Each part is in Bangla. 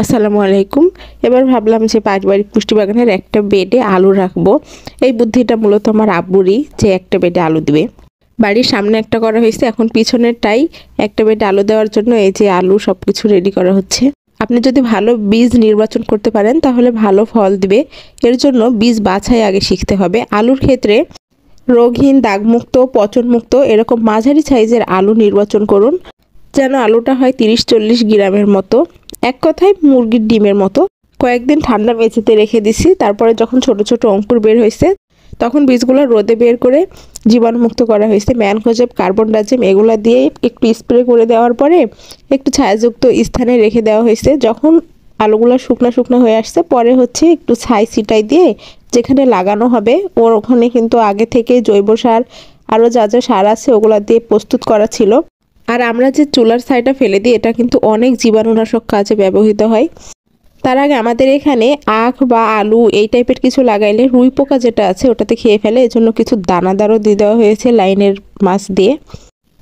আসসালামু আলাইকুম। এবার ভাবলাম যে পারিবারিক পুষ্টি বাগানের একটা বেডে আলু রাখবো। এই বুদ্ধিটা মূলত আমার আব্বুরই, যে একটা বেডে আলু দিবে। বাড়ির সামনে একটা করা হয়েছে, এখন পিছনেরটাই একটা বেডে আলু দেওয়ার জন্য এই যে আলু সব কিছু রেডি করা হচ্ছে। আপনি যদি ভালো বীজ নির্বাচন করতে পারেন তাহলে ভালো ফল দিবে। এর জন্য বীজ বাছাই আগে শিখতে হবে। আলুর ক্ষেত্রে রোগহীন, দাগমুক্ত, পচনমুক্ত এরকম মাঝারি সাইজের আলু নির্বাচন করুন, যেন আলুটা হয় 30-40 গ্রামের মতো। এক কথায় মুরগির ডিমের মতো। কয়েকদিন ঠান্ডা মেঝেতে রেখে দিছি, তারপরে যখন ছোট ছোট অঙ্কুর বের হয়েছে তখন বীজগুলো রোদে বের করে জীবাণুমুক্ত করা হয়েছে। ম্যানকোজেব, কার্বন ডাইজিম এগুলো দিয়ে একটু স্প্রে করে দেওয়ার পরে একটু ছায়াযুক্ত স্থানে রেখে দেওয়া হয়েছে। যখন আলুগুলো শুকনো শুকনো হয়ে আসছে পরে হচ্ছে একটু ছাই ছিটাই দিয়ে যেখানে লাগানো হবে ওর ওখানে কিন্তু আগে থেকে জৈব সার আরও যা যা সার আছে ওগুলো দিয়ে প্রস্তুত করা ছিল। আর আমরা যে চুলার ছাইটা ফেলে দিই এটা কিন্তু অনেক জীবাণুনাশক কাজে ব্যবহৃত হয়। তার আগে আমাদের এখানে আখ বা আলু এই টাইপের কিছু লাগাইলে রুই পোকা যেটা আছে ওটাতে খেয়ে ফেলে, এজন্য কিছু দানাদারও দিয়ে দেওয়া হয়েছে লাইনের মাছ দিয়ে।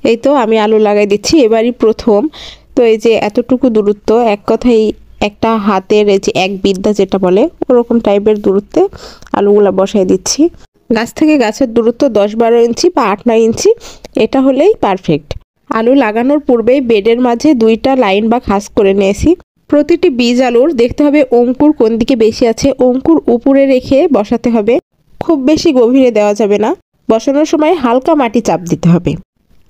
এই তো আমি আলু লাগাই দিচ্ছি, এবারই প্রথম। তো এই যে এতটুকু দূরত্ব, এক কথায় একটা হাতের এই যে এক বিদ্যা যেটা বলে ওরকম টাইপের দূরত্বে আলুগুলা বসাই দিচ্ছি। গাছ থেকে গাছের দূরত্ব 10-12 ইঞ্চি বা 8-9 ইঞ্চি, এটা হলেই পারফেক্ট। আলু লাগানোর পূর্বেই বেডের মাঝে 2টা লাইন বা খাস করে নিয়েছি। প্রতিটি বীজ আলুর দেখতে হবে অঙ্কুর কোন দিকে বেশি আছে, অঙ্কুর উপরে রেখে বসাতে হবে। খুব বেশি গভীরে দেওয়া যাবে না। বসানোর সময় হালকা মাটি চাপ দিতে হবে।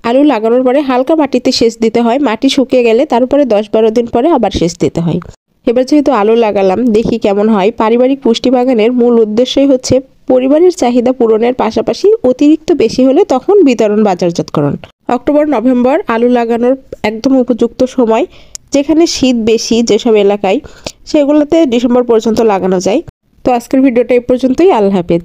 আলু লাগানোর পরে হালকা মাটিতে সেচ দিতে হয়। মাটি শুকিয়ে গেলে তারপরে 10-12 দিন পরে আবার সেচ দিতে হয়। এবার যেহেতু আলু লাগালাম, দেখি কেমন হয়। পারিবারিক পুষ্টি বাগানের মূল উদ্দেশ্যই হচ্ছে পরিবারের চাহিদা পূরণের পাশাপাশি অতিরিক্ত বেশি হলে তখন বিতরণ, বাজারজাতকরণ। অক্টোবর-নভেম্বর আলু লাগানোর একদম উপযুক্ত সময়। যেখানে শীত বেশি যেসব এলাকায়, সেগুলোতে ডিসেম্বর পর্যন্ত লাগানো যায়। তো আজকের ভিডিওটা এই পর্যন্তই। আল্লাহ হাফেজ।